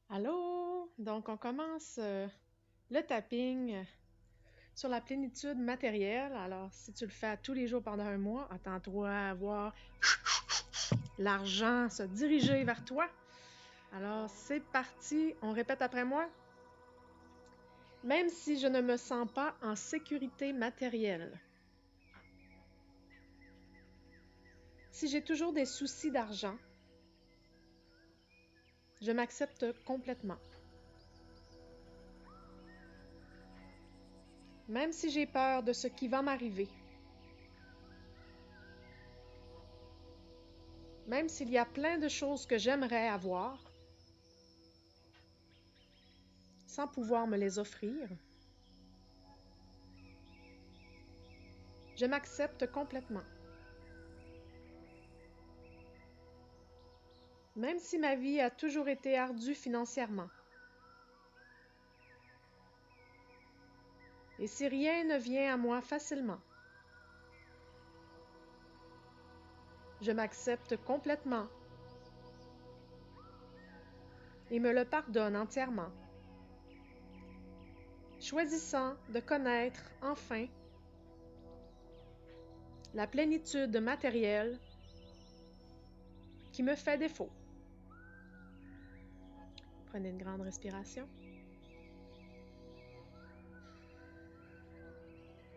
Allô? Donc, on commence le tapping sur la plénitude matérielle. Alors, si tu le fais à tous les jours pendant un mois, attends-toi à voir l'argent se diriger vers toi. Alors, c'est parti. On répète après moi. Même si je ne me sens pas en sécurité matérielle, si j'ai toujours des soucis d'argent, je m'accepte complètement. Même si j'ai peur de ce qui va m'arriver, même s'il y a plein de choses que j'aimerais avoir, sans pouvoir me les offrir, je m'accepte complètement. Même si ma vie a toujours été ardue financièrement. Et si rien ne vient à moi facilement, je m'accepte complètement et me le pardonne entièrement, choisissant de connaître enfin la plénitude matérielle qui me fait défaut. Prenez une grande respiration.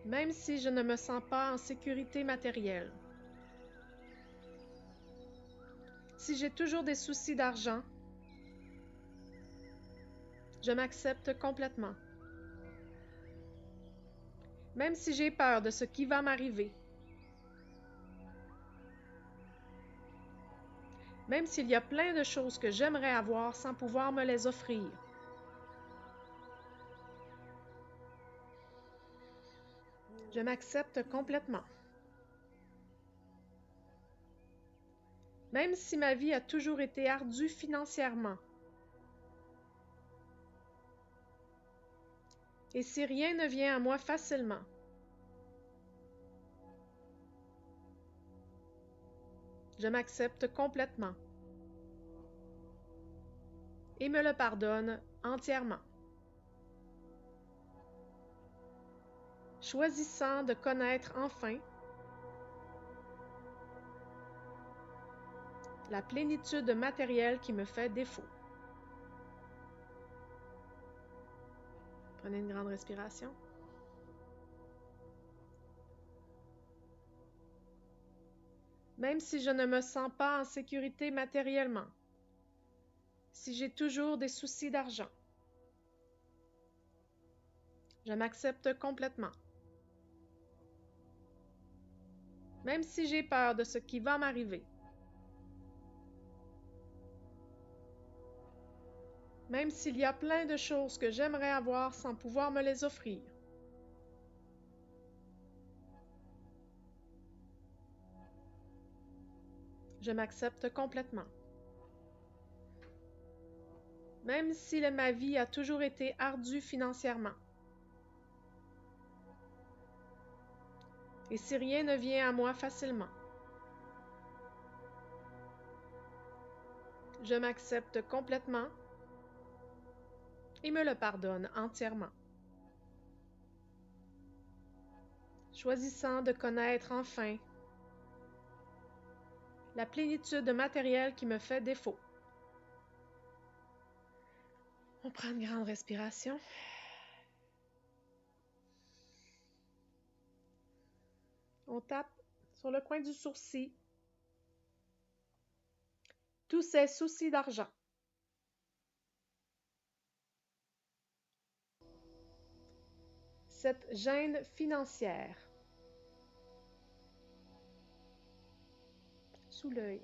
Même si je ne me sens pas en sécurité matérielle, si j'ai toujours des soucis d'argent, je m'accepte complètement. Même si j'ai peur de ce qui va m'arriver, même s'il y a plein de choses que j'aimerais avoir sans pouvoir me les offrir. Je m'accepte complètement. Même si ma vie a toujours été ardue financièrement. Et si rien ne vient à moi facilement. Je m'accepte complètement. Et me le pardonne entièrement. Choisissant de connaître enfin la plénitude matérielle qui me fait défaut. Prenez une grande respiration. Même si je ne me sens pas en sécurité matériellement, si j'ai toujours des soucis d'argent, je m'accepte complètement. Même si j'ai peur de ce qui va m'arriver, même s'il y a plein de choses que j'aimerais avoir sans pouvoir me les offrir. Je m'accepte complètement. Même si ma vie a toujours été ardue financièrement. Et si rien ne vient à moi facilement. Je m'accepte complètement et me le pardonne entièrement. Choisissant de connaître enfin la plénitude matérielle qui me fait défaut. On prend une grande respiration. On tape sur le coin du sourcil. Tous ces soucis d'argent. Cette gêne financière. Sous l'œil.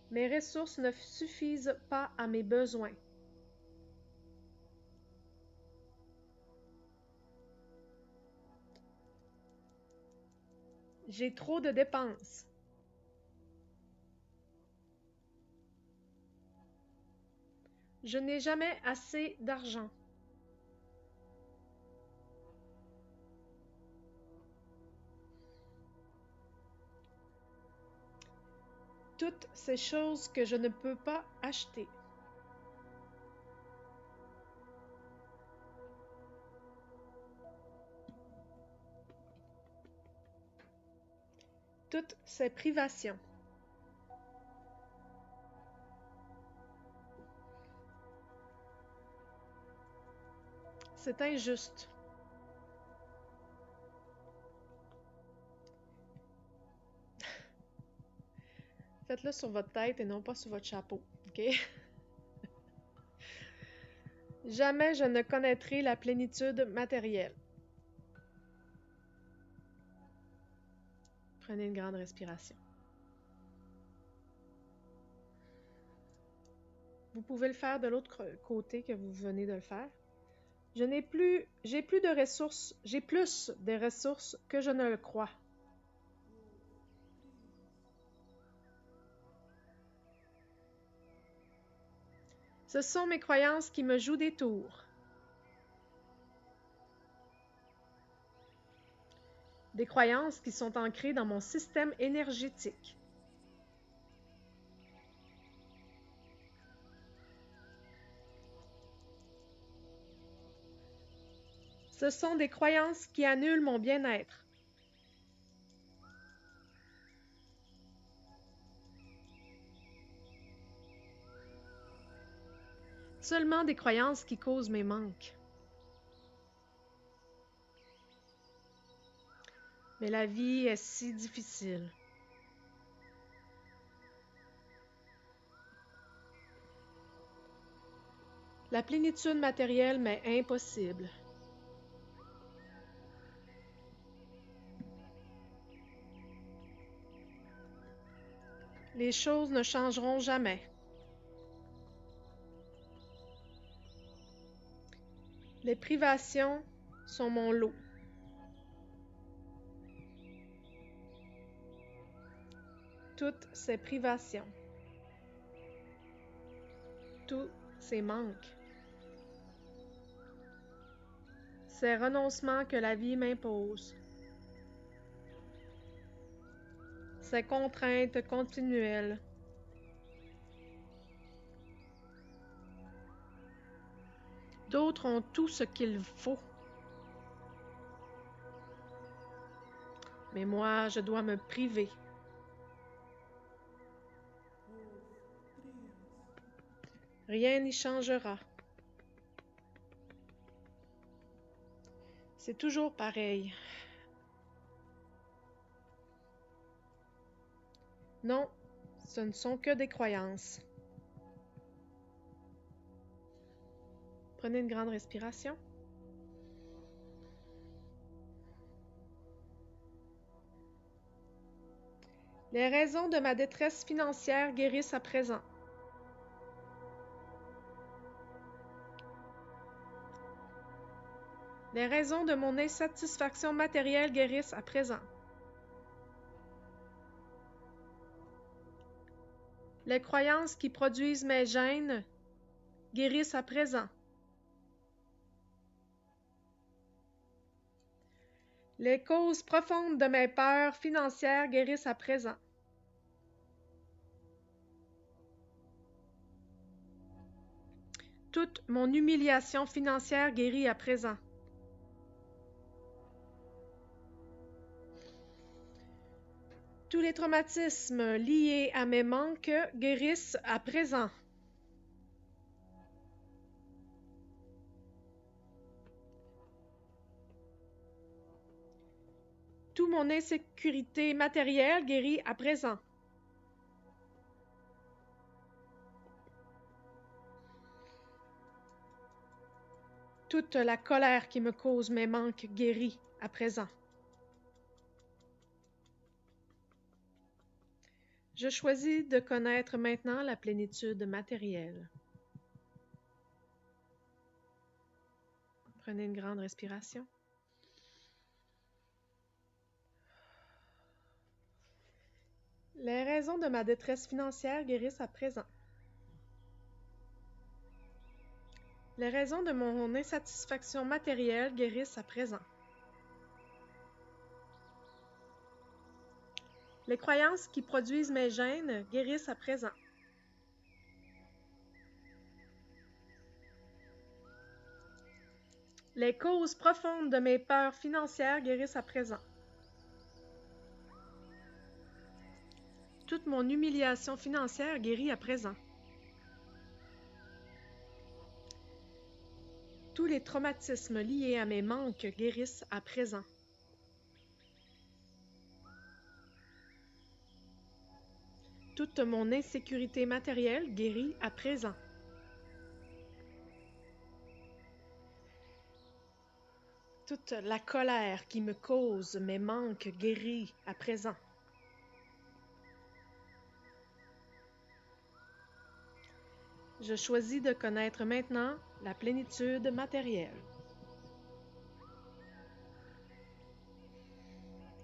Mes ressources ne suffisent pas à mes besoins. J'ai trop de dépenses. Je n'ai jamais assez d'argent. Toutes ces choses que je ne peux pas acheter. toutes ces privations. C'est injuste. Faites-le sur votre tête et non pas sur votre chapeau, ok? Jamais je ne connaîtrai la plénitude matérielle. Prenez une grande respiration. Vous pouvez le faire de l'autre côté que vous venez de le faire. J'ai plus de ressources, j'ai plus de ressources que je ne le crois. Ce sont mes croyances qui me jouent des tours. Des croyances qui sont ancrées dans mon système énergétique. Ce sont des croyances qui annulent mon bien-être. Seulement des croyances qui causent mes manques. Mais la vie est si difficile. La plénitude matérielle m'est impossible. Les choses ne changeront jamais. Les privations sont mon lot. Toutes ces privations. Tous ces manques. Ces renoncements que la vie m'impose. Ces contraintes continuelles. D'autres ont tout ce qu'il faut. Mais moi, je dois me priver. Rien n'y changera. C'est toujours pareil. Non, ce ne sont que des croyances. Prenez une grande respiration. Les raisons de ma détresse financière guérissent à présent. Les raisons de mon insatisfaction matérielle guérissent à présent. Les croyances qui produisent mes gènes guérissent à présent. Les causes profondes de mes peurs financières guérissent à présent. Toute mon humiliation financière guérit à présent. Tous les traumatismes liés à mes manques guérissent à présent. Toute mon insécurité matérielle guérit à présent. Toute la colère qui me cause mes manques guérit à présent. Je choisis de connaître maintenant la plénitude matérielle. Prenez une grande respiration. Les raisons de ma détresse financière guérissent à présent. Les raisons de mon insatisfaction matérielle guérissent à présent. Les croyances qui produisent mes gènes guérissent à présent. Les causes profondes de mes peurs financières guérissent à présent. Toute mon humiliation financière guérit à présent. Tous les traumatismes liés à mes manques guérissent à présent. Toute mon insécurité matérielle guérit à présent. Toute la colère qui me cause mes manques guérit à présent. Je choisis de connaître maintenant la plénitude matérielle.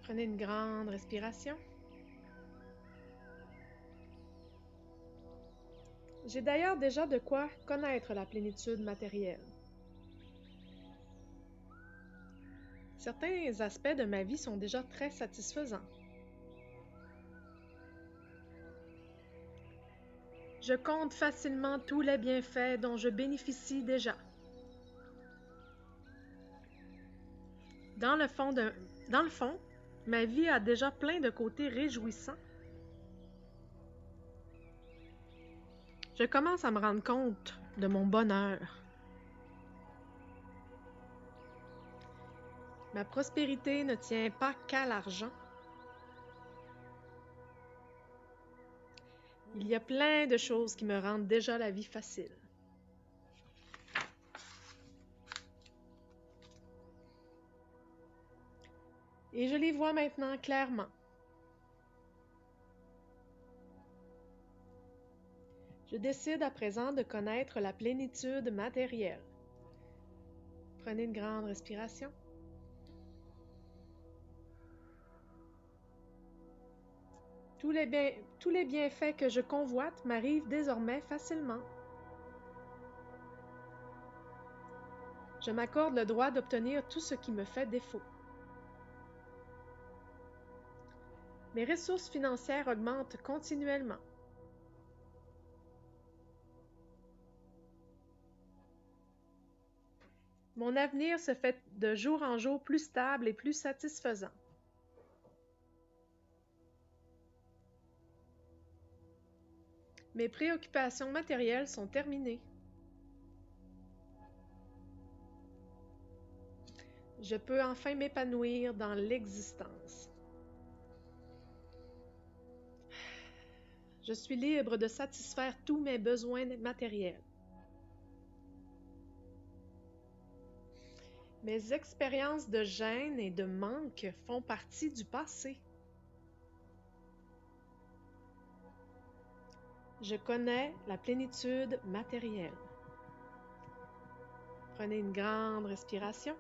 Prenez une grande respiration. J'ai d'ailleurs déjà de quoi connaître la plénitude matérielle. Certains aspects de ma vie sont déjà très satisfaisants. Je compte facilement tous les bienfaits dont je bénéficie déjà. Dans le fond, ma vie a déjà plein de côtés réjouissants. Je commence à me rendre compte de mon bonheur. Ma prospérité ne tient pas qu'à l'argent. Il y a plein de choses qui me rendent déjà la vie facile. Et je les vois maintenant clairement. Je décide à présent de connaître la plénitude matérielle. Prenez une grande respiration. Tous les bienfaits que je convoite m'arrivent désormais facilement. Je m'accorde le droit d'obtenir tout ce qui me fait défaut. Mes ressources financières augmentent continuellement. Mon avenir se fait de jour en jour plus stable et plus satisfaisant. Mes préoccupations matérielles sont terminées. Je peux enfin m'épanouir dans l'existence. Je suis libre de satisfaire tous mes besoins matériels. Mes expériences de gêne et de manque font partie du passé. Je connais la plénitude matérielle. Prenez une grande respiration.